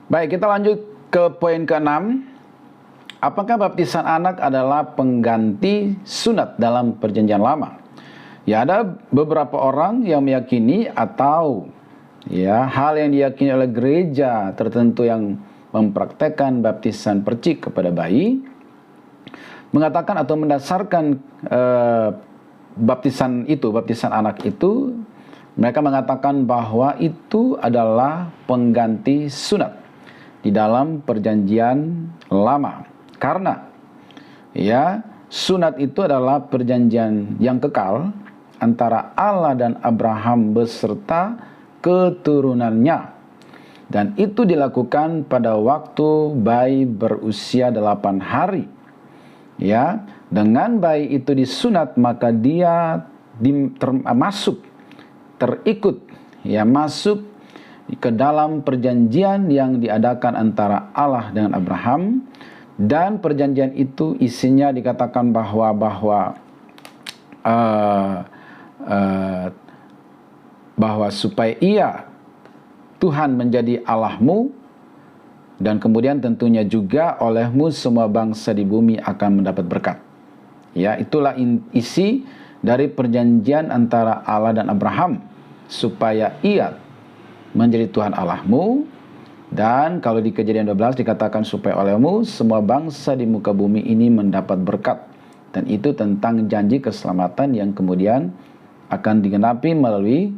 Baik, kita lanjut ke poin ke-6. Apakah baptisan anak adalah pengganti sunat dalam perjanjian lama? Ya, ada beberapa orang yang meyakini atau hal yang diyakini oleh gereja tertentu yang mempraktekkan baptisan percik kepada bayi, mengatakan atau mendasarkan baptisan anak itu, mereka mengatakan bahwa itu adalah pengganti sunat di dalam perjanjian lama. Karena sunat itu adalah perjanjian yang kekal antara Allah dan Abraham beserta keturunannya. Dan itu dilakukan pada waktu bayi berusia 8 hari. Ya, dengan bayi itu disunat, maka dia masuk ke dalam perjanjian yang diadakan antara Allah dengan Abraham. Dan perjanjian itu isinya dikatakan bahwa supaya Tuhan menjadi Allahmu, dan kemudian tentunya juga olehmu semua bangsa di bumi akan mendapat berkat. Ya, itulah isi dari perjanjian antara Allah dan Abraham, supaya ia menjadi Tuhan Allahmu. Dan kalau di Kejadian 12 dikatakan supaya olehmu semua bangsa di muka bumi ini mendapat berkat. Dan itu tentang janji keselamatan yang kemudian akan digenapi melalui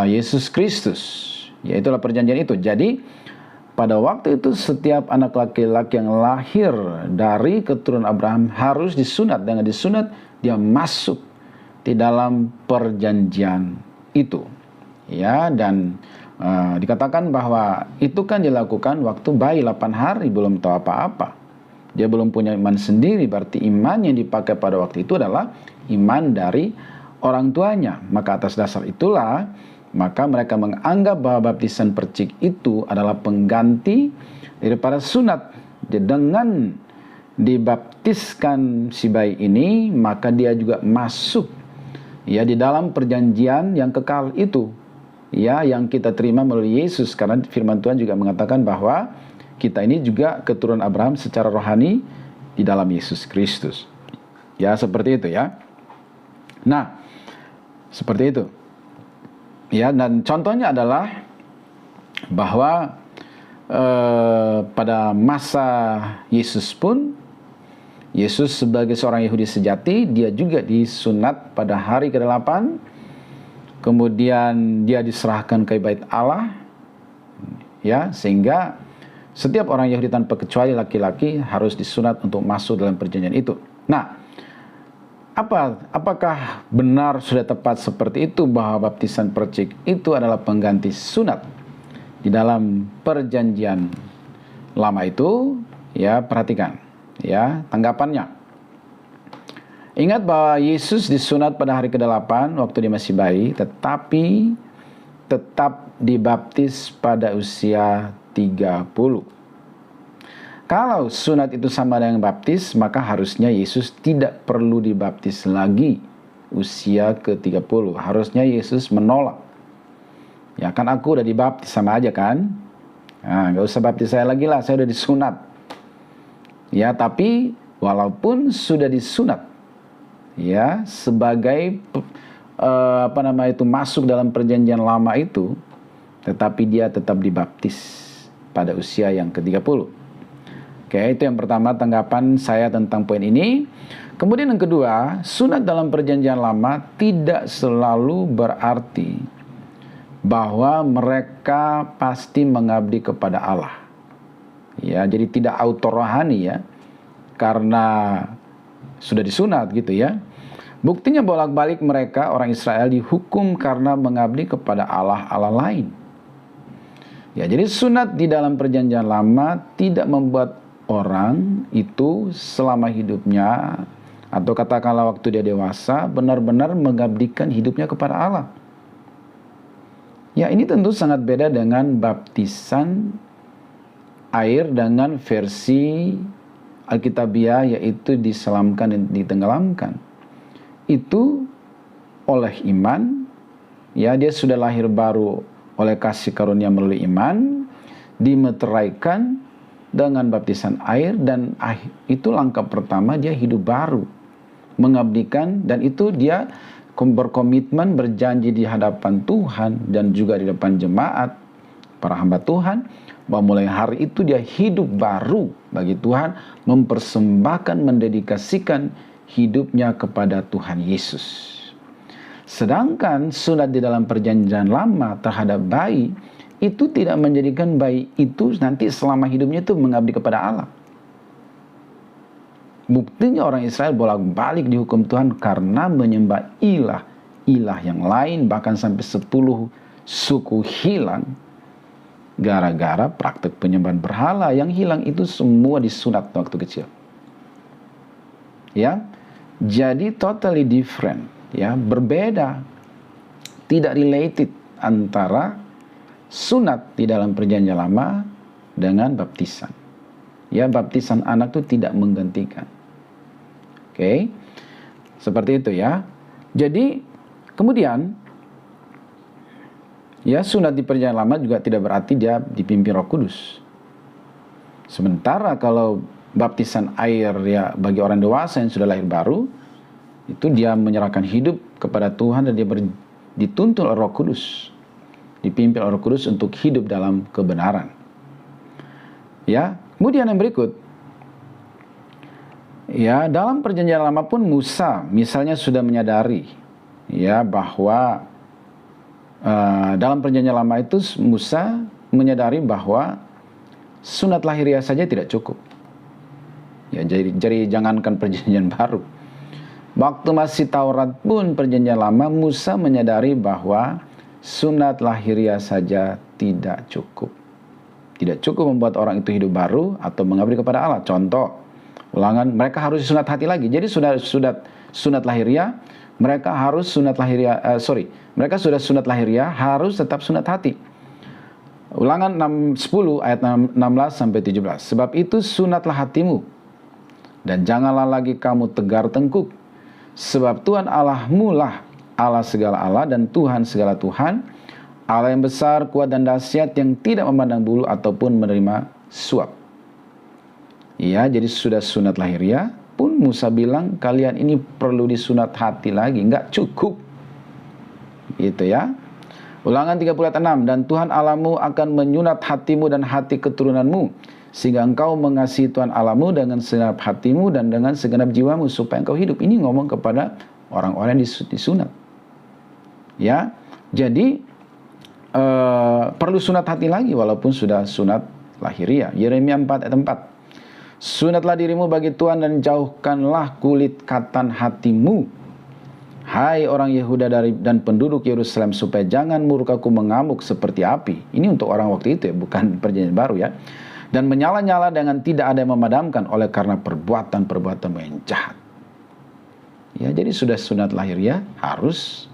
Yesus Kristus. Ya, itulah perjanjian itu. Jadi pada waktu itu setiap anak laki-laki yang lahir dari keturunan Abraham harus disunat. Dengan disunat dia masuk di dalam perjanjian itu. Ya, dan dikatakan bahwa itu kan dilakukan waktu bayi 8 hari belum tahu apa-apa. Dia belum punya iman sendiri, berarti iman yang dipakai pada waktu itu adalah iman dari orang tuanya. Maka atas dasar itulah, maka mereka menganggap bahwa baptisan percik itu adalah pengganti daripada sunat. Dengan dibaptiskan si bayi ini, maka dia juga masuk di dalam perjanjian yang kekal itu. Yang kita terima melalui Yesus, karena firman Tuhan juga mengatakan bahwa kita ini juga keturunan Abraham secara rohani di dalam Yesus Kristus. Ya, seperti itu ya. Nah, seperti itu. Ya, dan contohnya adalah bahwa pada masa Yesus pun, Yesus sebagai seorang Yahudi sejati, dia juga disunat pada hari ke-8. Kemudian dia diserahkan ke bait Allah, sehingga setiap orang Yahudi tanpa kecuali laki-laki harus disunat untuk masuk dalam perjanjian itu. Nah, apakah benar sudah tepat seperti itu bahwa baptisan percik itu adalah pengganti sunat di dalam perjanjian lama itu? Ya, perhatikan tanggapannya. Ingat bahwa Yesus disunat pada hari ke-8 waktu dia masih bayi, tetapi tetap dibaptis pada usia 30. Kalau sunat itu sama dengan baptis, maka harusnya Yesus tidak perlu dibaptis lagi usia ke-30. Harusnya Yesus menolak. Ya kan, aku udah dibaptis, sama aja kan? Nah, gak usah baptis saya lagi lah, saya udah disunat. Ya, tapi walaupun sudah disunat, sebagai masuk dalam perjanjian lama itu, tetapi dia tetap dibaptis pada usia yang ke-30. Oke, itu yang pertama tanggapan saya tentang poin ini. Kemudian yang kedua, sunat dalam perjanjian lama tidak selalu berarti bahwa mereka pasti mengabdi kepada Allah. Ya, jadi tidak auto rohani karena sudah disunat gitu ya. Buktinya bolak-balik mereka orang Israel dihukum karena mengabdi kepada Allah lain. Ya, jadi sunat di dalam perjanjian lama tidak membuat orang itu selama hidupnya, atau katakanlah waktu dia dewasa, benar-benar mengabdikan hidupnya kepada Allah. Ya, ini tentu sangat beda dengan baptisan air dengan versi Alkitabiah, yaitu diselamkan dan ditenggelamkan. Itu oleh iman, dia sudah lahir baru oleh kasih karunia melalui iman, dimeteraikan dengan baptisan air, dan itu langkah pertama dia hidup baru, mengabdikan, dan itu dia berkomitmen, berjanji di hadapan Tuhan dan juga di depan jemaat, para hamba Tuhan, bahwa mulai hari itu dia hidup baru bagi Tuhan, mempersembahkan, mendedikasikan hidupnya kepada Tuhan Yesus. Sedangkan sunat di dalam perjanjian lama terhadap bayi itu tidak menjadikan bayi itu nanti selama hidupnya itu mengabdi kepada Allah. Buktinya orang Israel bolak-balik dihukum Tuhan karena menyembah ilah yang lain, bahkan sampai 10 suku hilang gara-gara praktek penyembahan berhala. Yang hilang itu semua disunat waktu kecil. Ya. Jadi totally different, ya, berbeda, tidak related antara sunat di dalam perjanjian lama dengan baptisan. Ya, baptisan anak itu tidak menggantikan. Oke. Seperti itu ya. Jadi kemudian ya, sunat di perjanjian lama juga tidak berarti dia dipimpin Roh Kudus. Sementara kalau baptisan air ya bagi orang dewasa yang sudah lahir baru, itu dia menyerahkan hidup kepada Tuhan dan dia dituntun oleh Roh Kudus, dipimpin oleh Roh Kudus untuk hidup dalam kebenaran. Ya, kemudian yang berikut, ya, dalam perjanjian lama pun Musa misalnya sudah menyadari ya bahwa dalam perjanjian lama itu Musa menyadari bahwa sunat lahiriah saja tidak cukup. Ya, jadi jangankan perjanjian baru. Waktu masih Taurat pun perjanjian lama, Musa menyadari bahwa sunat lahiriah saja tidak cukup. Tidak cukup membuat orang itu hidup baru atau mengabdi kepada Allah. Contoh, Ulangan, mereka harus sunat hati lagi. Jadi sunat lahiriah, mereka harus sunat lahiriah, mereka sudah sunat lahiriah, harus tetap sunat hati. Ulangan 10 ayat 16 sampai 17. Sebab itu sunatlah hatimu, dan janganlah lagi kamu tegar tengkuk. Sebab Tuhan Allahmu lah Allah segala Allah dan Tuhan segala Tuhan, Allah yang besar, kuat dan dahsyat, yang tidak memandang bulu ataupun menerima suap. Ya, jadi sudah sunat lahiriah pun Musa bilang kalian ini perlu disunat hati lagi, nggak cukup. Gitu ya. Ulangan 36, dan Tuhan Allahmu akan menyunat hatimu dan hati keturunanmu, sehingga engkau mengasihi Tuhan Allahmu dengan segenap hatimu dan dengan segenap jiwamu, supaya engkau hidup. Ini ngomong kepada orang-orang yang disunat. Ya, jadi perlu sunat hati lagi walaupun sudah sunat lahiriah. Yeremia 4 ayat 4. Sunatlah dirimu bagi Tuhan dan jauhkanlah kulit katan hatimu, hai orang Yehuda dan penduduk Yerusalem, supaya jangan murkaku mengamuk seperti api. Ini untuk orang waktu itu ya, bukan perjanjian baru ya. Dan menyala-nyala dengan tidak ada yang memadamkan oleh karena perbuatan-perbuatan yang jahat. Ya, jadi sudah sunat lahiriah, harus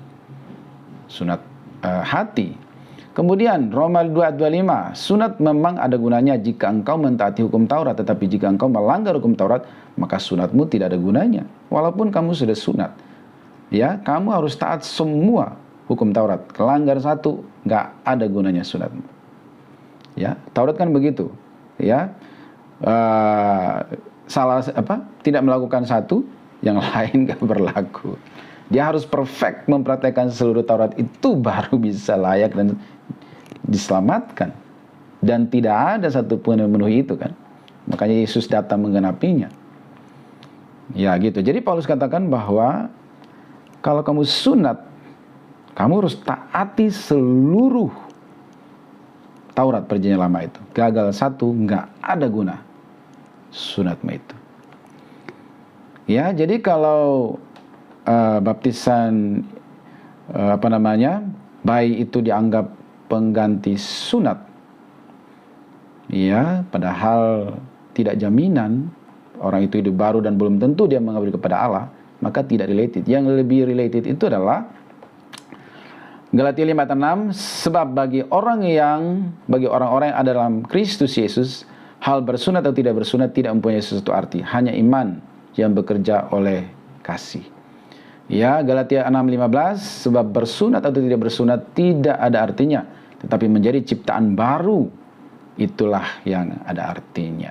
sunat hati. Kemudian Roma 2:25, sunat memang ada gunanya jika engkau mentaati hukum Taurat, tetapi jika engkau melanggar hukum Taurat, maka sunatmu tidak ada gunanya. Walaupun kamu sudah sunat, ya, kamu harus taat semua hukum Taurat. Kelanggar satu, nggak ada gunanya sunatmu. Ya, Taurat kan begitu. Ya, tidak melakukan satu, yang lain nggak berlaku. Dia harus perfect mempraktekkan seluruh Taurat, itu baru bisa layak dan diselamatkan. Dan tidak ada satupun yang memenuhi itu kan. Makanya Yesus datang menggenapinya. Ya gitu. Jadi Paulus katakan bahwa kalau kamu sunat, kamu harus taati seluruh Taurat perjanjian lama itu. Gagal satu, nggak ada guna sunatmu itu. Ya, jadi kalau baptisan bayi itu dianggap pengganti sunat, ya, padahal tidak jaminan orang itu hidup baru dan belum tentu dia mengabdi kepada Allah, maka tidak related. Yang lebih related itu adalah Galatia 5:6, sebab bagi orang-orang yang ada dalam Kristus Yesus, hal bersunat atau tidak bersunat tidak mempunyai sesuatu arti, hanya iman yang bekerja oleh kasih. Ya, Galatia 6:15, sebab bersunat atau tidak bersunat tidak ada artinya, tetapi menjadi ciptaan baru itulah yang ada artinya.